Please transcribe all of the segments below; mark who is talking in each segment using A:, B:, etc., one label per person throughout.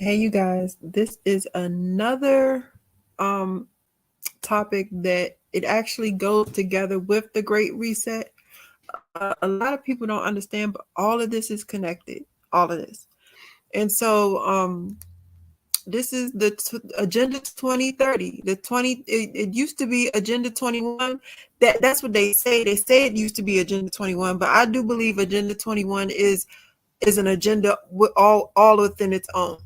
A: Hey, you guys, this is another topic that it actually goes together with the Great Reset. A lot of people don't understand, but all of this is connected, all of this. And so this is the Agenda 2030. It used to be Agenda 21. That's what they say. They say it used to be Agenda 21, but I do believe Agenda 21 is an agenda with all within its own.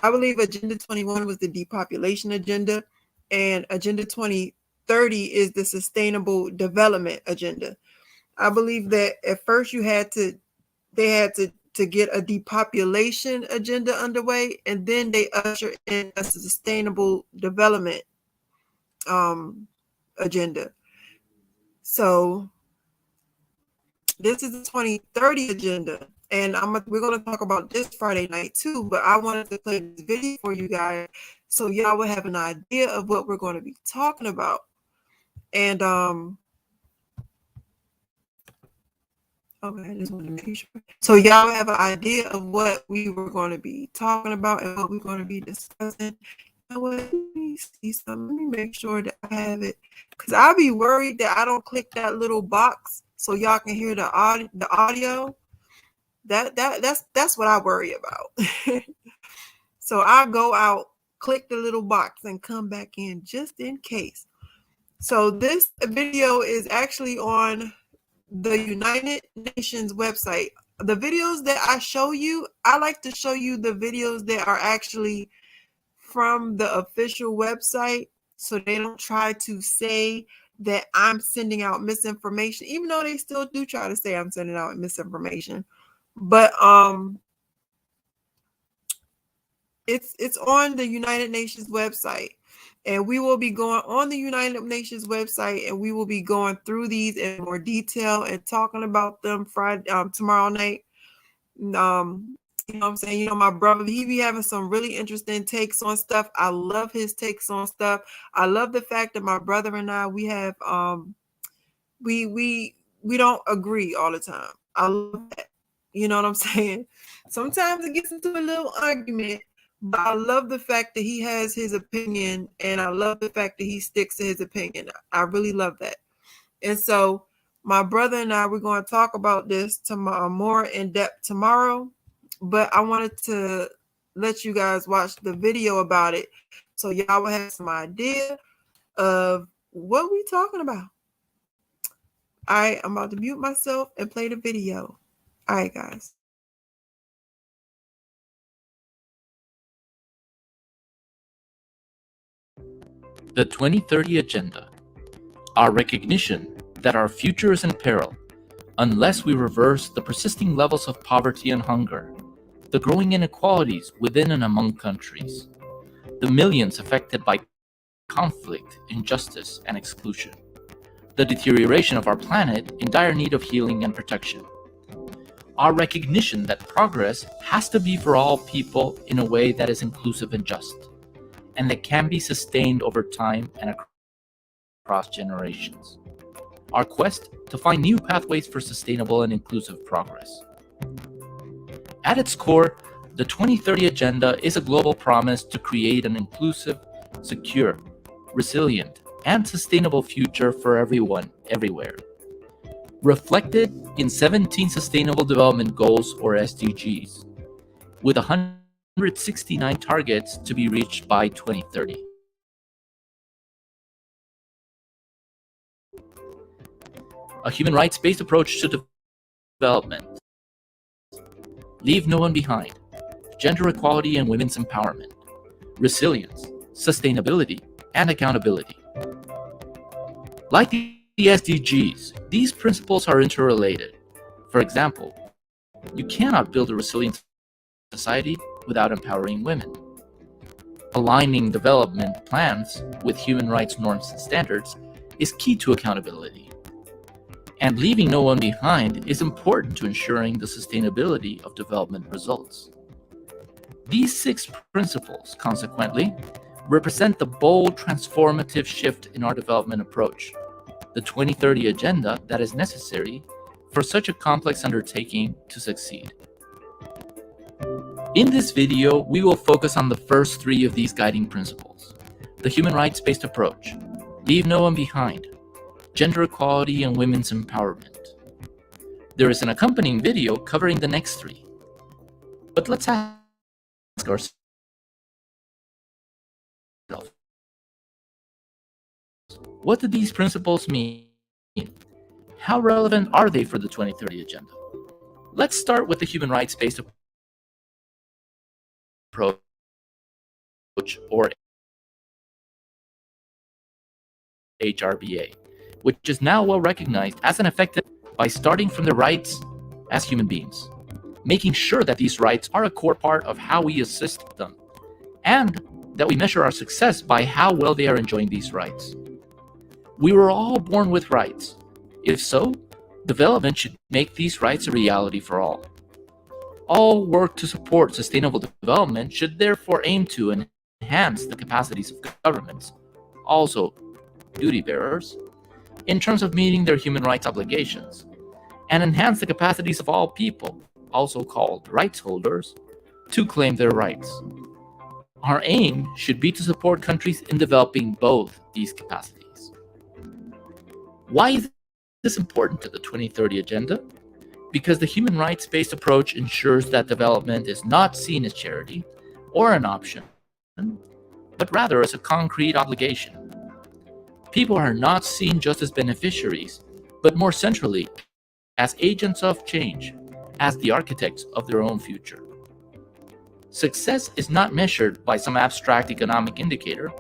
A: I believe Agenda 21 was the depopulation agenda, and Agenda 2030 is the sustainable development agenda. I believe that at first they had to get a depopulation agenda underway, and then they usher in a sustainable development agenda. So this is the 2030 agenda, and we're going to talk about this Friday night too, but I wanted to play this video for you guys so y'all will have an idea of what we're going to be talking about. And okay, I just want to make sure. So y'all have an idea of what we were going to be talking about and what we're going to be discussing. You know what? Let me see something. Let me make sure that I have it, because I'll be worried that I don't click that little box so y'all can hear the audio. That's what I worry about. So I go out, click the little box, and come back in just in case. So this video is actually on the United Nations website. The videos that I show you, I like to show you the videos that are actually from the official website, so they don't try to say that I'm sending out misinformation, even though they still do try to say I'm sending out misinformation. But it's on the United Nations website, and we will be going on the United Nations website, and we will be going through these in more detail and talking about them tomorrow night. You know what I'm saying? You know, my brother, he be having some really interesting takes on stuff. I love his takes on stuff. I love the fact that my brother and I, we have we don't agree all the time. I love that. You know what I'm saying? Sometimes it gets into a little argument, but I love the fact that he has his opinion, and I love the fact that he sticks to his opinion. I really love that. And so my brother and I, we're going to talk about this tomorrow, more in depth tomorrow, but I wanted to let you guys watch the video about it so y'all will have some idea of what we're talking about. All right, I'm about to mute myself and play the video. All right, guys.
B: The 2030 Agenda. Our recognition that our future is in peril unless we reverse the persisting levels of poverty and hunger, the growing inequalities within and among countries, the millions affected by conflict, injustice, and exclusion, the deterioration of our planet in dire need of healing and protection. Our recognition that progress has to be for all people in a way that is inclusive and just, and that can be sustained over time and across generations. Our quest to find new pathways for sustainable and inclusive progress. At its core, the 2030 Agenda is a global promise to create an inclusive, secure, resilient, and sustainable future for everyone, everywhere. Reflected in 17 Sustainable Development Goals, or SDGs, with 169 targets to be reached by 2030. A human rights-based approach to development. Leave no one behind. Gender equality and women's empowerment. Resilience, sustainability, and accountability. Like the SDGs, these principles are interrelated. For example, you cannot build a resilient society without empowering women. Aligning development plans with human rights norms and standards is key to accountability. And leaving no one behind is important to ensuring the sustainability of development results. These 6 principles, consequently, represent the bold, transformative shift in our development approach, the 2030 Agenda that is necessary for such a complex undertaking to succeed. In this video, we will focus on the first three of these guiding principles: the human rights-based approach, leave no one behind, gender equality and women's empowerment. There is an accompanying video covering the next three. But let's ask ourselves, what do these principles mean? How relevant are they for the 2030 agenda? Let's start with the human rights-based approach, or HRBA, which is now well recognized as an effective by starting from their rights as human beings, making sure that these rights are a core part of how we assist them, and that we measure our success by how well they are enjoying these rights. We were all born with rights. If so, development should make these rights a reality for all. All work to support sustainable development should therefore aim to enhance the capacities of governments, also duty bearers, in terms of meeting their human rights obligations, and enhance the capacities of all people, also called rights holders, to claim their rights. Our aim should be to support countries in developing both these capacities. Why is this important to the 2030 agenda? Because the human rights-based approach ensures that development is not seen as charity or an option, but rather as a concrete obligation. People are not seen just as beneficiaries, but more centrally, as agents of change, as the architects of their own future. Success is not measured by some abstract economic indicator,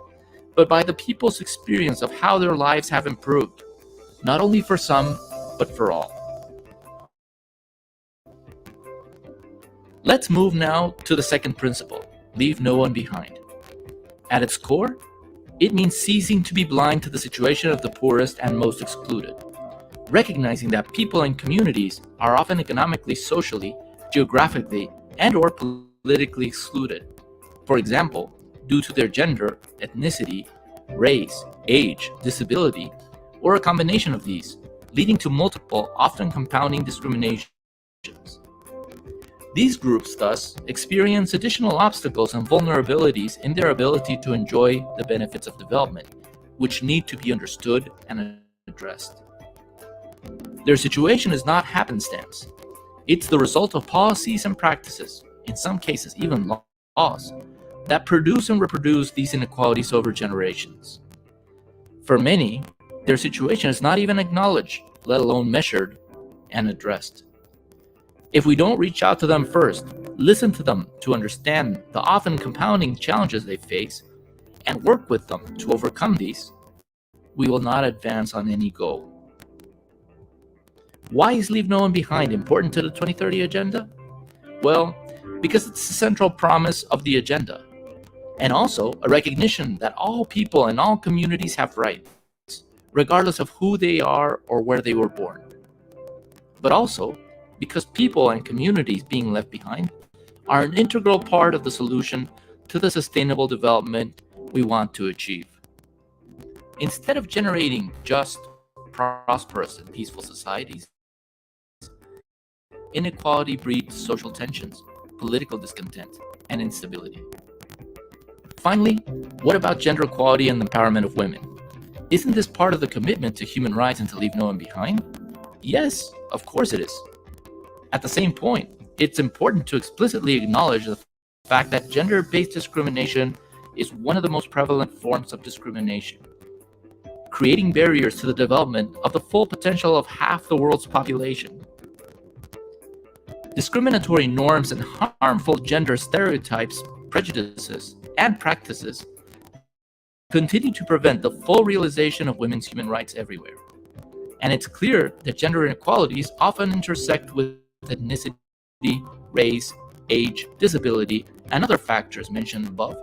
B: but by the people's experience of how their lives have improved, not only for some, but for all. Let's move now to the second principle, leave no one behind. At its core, it means ceasing to be blind to the situation of the poorest and most excluded, recognizing that people and communities are often economically, socially, geographically, and/or politically excluded. For example, due to their gender, ethnicity, race, age, disability, or a combination of these, leading to multiple, often compounding discriminations. These groups, thus, experience additional obstacles and vulnerabilities in their ability to enjoy the benefits of development, which need to be understood and addressed. Their situation is not happenstance. It's the result of policies and practices, in some cases even laws, that produce and reproduce these inequalities over generations. For many, their situation is not even acknowledged, let alone measured and addressed. If we don't reach out to them first, listen to them to understand the often compounding challenges they face, and work with them to overcome these, we will not advance on any goal. Why is Leave No One Behind important to the 2030 agenda? Well, because it's the central promise of the agenda, and also a recognition that all people and all communities have rights, regardless of who they are or where they were born. But also, because people and communities being left behind are an integral part of the solution to the sustainable development we want to achieve. Instead of generating just, prosperous, and peaceful societies, inequality breeds social tensions, political discontent, and instability. Finally, what about gender equality and the empowerment of women? Isn't this part of the commitment to human rights and to leave no one behind? Yes, of course it is. At the same point, it's important to explicitly acknowledge the fact that gender-based discrimination is one of the most prevalent forms of discrimination, creating barriers to the development of the full potential of half the world's population. Discriminatory norms and harmful gender stereotypes, prejudices, and practices continue to prevent the full realization of women's human rights everywhere. And it's clear that gender inequalities often intersect with ethnicity, race, age, disability, and other factors mentioned above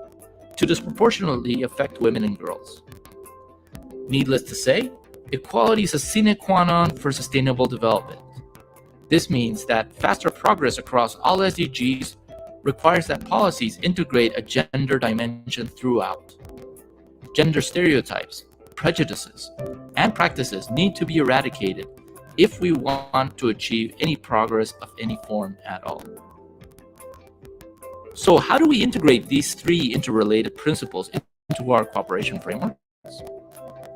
B: to disproportionately affect women and girls. Needless to say, equality is a sine qua non for sustainable development. This means that faster progress across all SDGs requires that policies integrate a gender dimension throughout. Gender stereotypes, prejudices, and practices need to be eradicated if we want to achieve any progress of any form at all. So how do we integrate these three interrelated principles into our cooperation frameworks?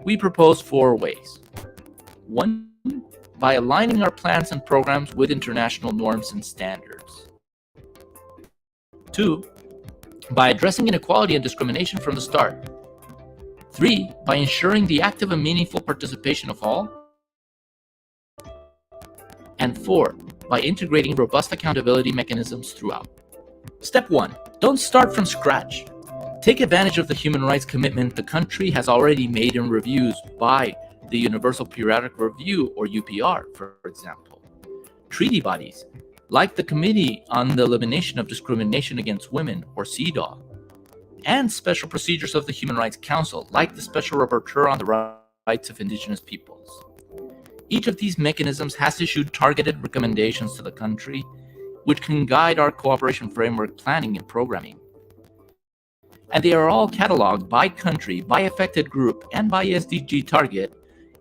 B: We propose 4 ways. 1, by aligning our plans and programs with international norms and standards. 2, by addressing inequality and discrimination from the start. 3, by ensuring the active and meaningful participation of all. And 4, by integrating robust accountability mechanisms throughout. Step 1, don't start from scratch. Take advantage of the human rights commitment the country has already made in reviews by the Universal Periodic Review, or UPR, for example. Treaty bodies, like the Committee on the Elimination of Discrimination Against Women, or CEDAW, and special procedures of the Human Rights Council, like the Special Rapporteur on the Rights of Indigenous Peoples. Each of these mechanisms has issued targeted recommendations to the country, which can guide our cooperation framework planning and programming. And they are all cataloged by country, by affected group, and by SDG target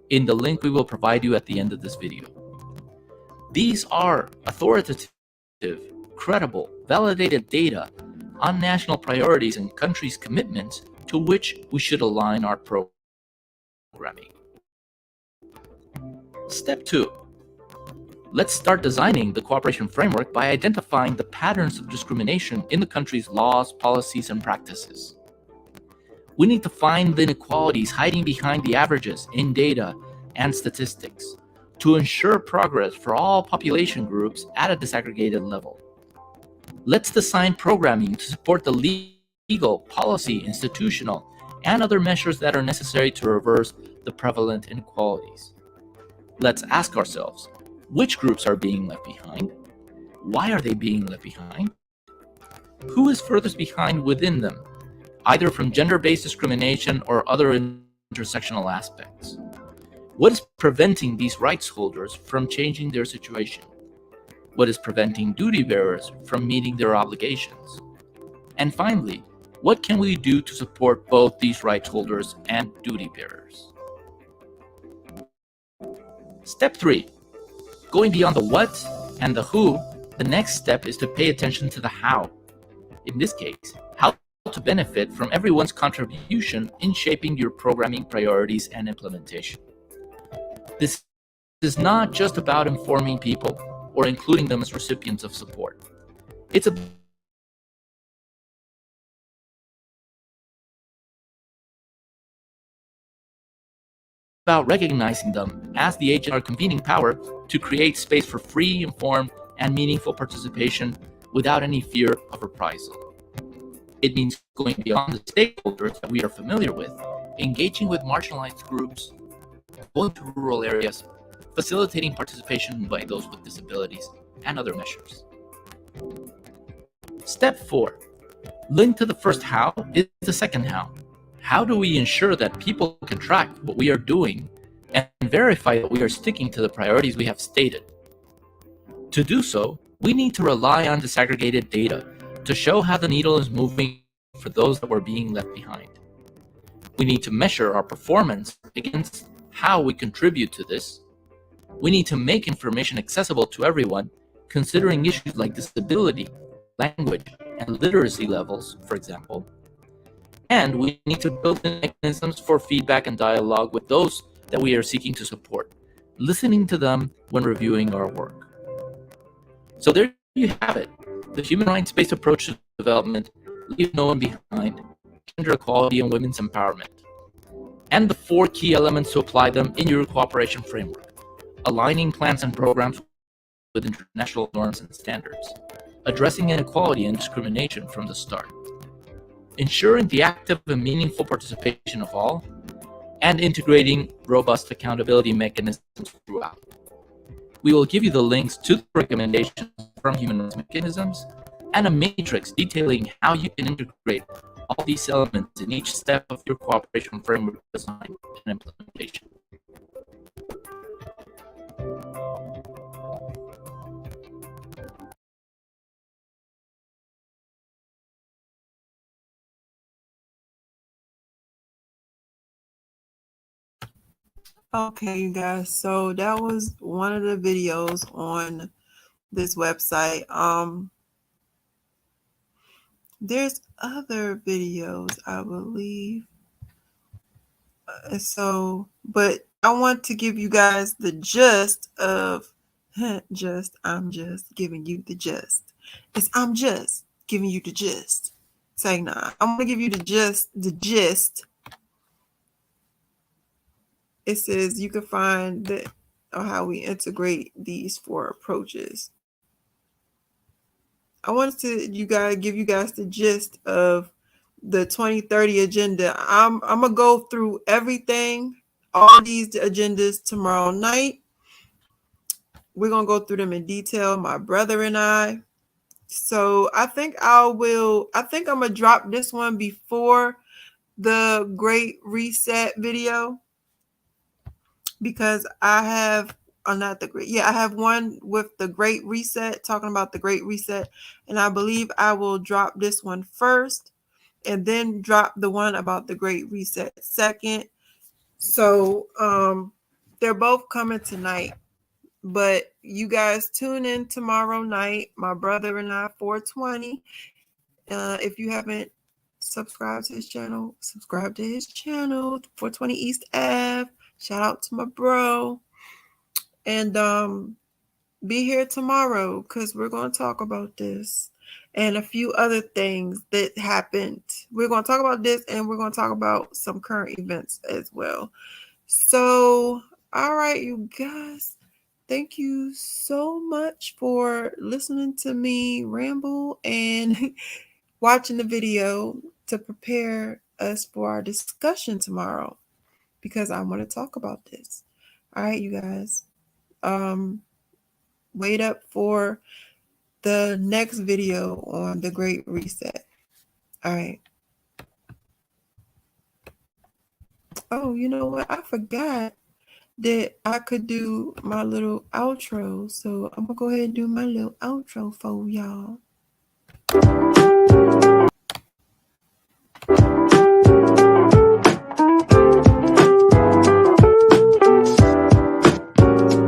B: in the link we will provide you at the end of this video. These are authoritative, credible, validated data on national priorities and countries' commitments to which we should align our programming. Step 2. Let's start designing the cooperation framework by identifying the patterns of discrimination in the country's laws, policies, and practices. We need to find the inequalities hiding behind the averages in data and statistics to ensure progress for all population groups at a disaggregated level. Let's design programming to support the legal, policy, institutional, and other measures that are necessary to reverse the prevalent inequalities. Let's ask ourselves, which groups are being left behind? Why are they being left behind? Who is furthest behind within them, either from gender-based discrimination or other intersectional aspects? What is preventing these rights holders from changing their situation? What is preventing duty bearers from meeting their obligations? And finally, what can we do to support both these rights holders and duty bearers? Step 3. Going beyond the what and the who, the next step is to pay attention to the how. In this case, how to benefit from everyone's contribution in shaping your programming priorities and implementation. This is not just about informing people or including them as recipients of support. It's about recognizing them as the agent of our convening power to create space for free, informed, and meaningful participation without any fear of reprisal. It means going beyond the stakeholders that we are familiar with, engaging with marginalized groups, going to rural areas, facilitating participation by those with disabilities, and other measures. Step 4. Linked to the first how is the second how. How do we ensure that people can track what we are doing and verify that we are sticking to the priorities we have stated? To do so, we need to rely on disaggregated data to show how the needle is moving for those that were being left behind. We need to measure our performance against how we contribute to this. We need to make information accessible to everyone, considering issues like disability, language, and literacy levels, for example. And we need to build in mechanisms for feedback and dialogue with those that we are seeking to support, listening to them when reviewing our work. So there you have it, the human rights-based approach to development, leave no one behind, gender equality and women's empowerment, and the 4 key elements to apply them in your cooperation framework: aligning plans and programs with international norms and standards, addressing inequality and discrimination from the start, ensuring the active and meaningful participation of all, and integrating robust accountability mechanisms throughout. We will give you the links to the recommendations from human rights mechanisms and a matrix detailing how you can integrate all these elements in each step of your cooperation framework design and implementation.
A: Okay, you guys, so that was one of the videos on this website. there's other videos, I believe. But I want to give you guys the gist of I'm just giving you the gist. I'm just giving you the gist. Saying nah, I'm gonna give you the gist. It says you can find how we integrate these 4 approaches. I wanted to give you guys the gist of the 2030 agenda. I'm gonna go through everything, all these agendas tomorrow night. We're gonna go through them in detail, my brother and I. So I think I'm gonna drop this one before the Great Reset video, because I have I have one with the Great Reset, talking about the Great Reset, and I believe I will drop this one first and then drop the one about the Great Reset second. So they're both coming tonight, but you guys tune in tomorrow night, my brother and I, 420. If you haven't subscribed to his channel, subscribe to his channel, 420 East Ave. Shout out to my bro. And be here tomorrow, because we're going to talk about this and a few other things that happened. We're going to talk about this, and we're going to talk about some current events as well. So, all right, you guys, thank you so much for listening to me ramble and watching the video to prepare us for our discussion tomorrow, because I want to talk about this. All right, you guys. Wait up for the next video on the Great Reset. All right. Oh, you know what? I forgot that I could do my little outro. So I'm going to go ahead and do my little outro for y'all.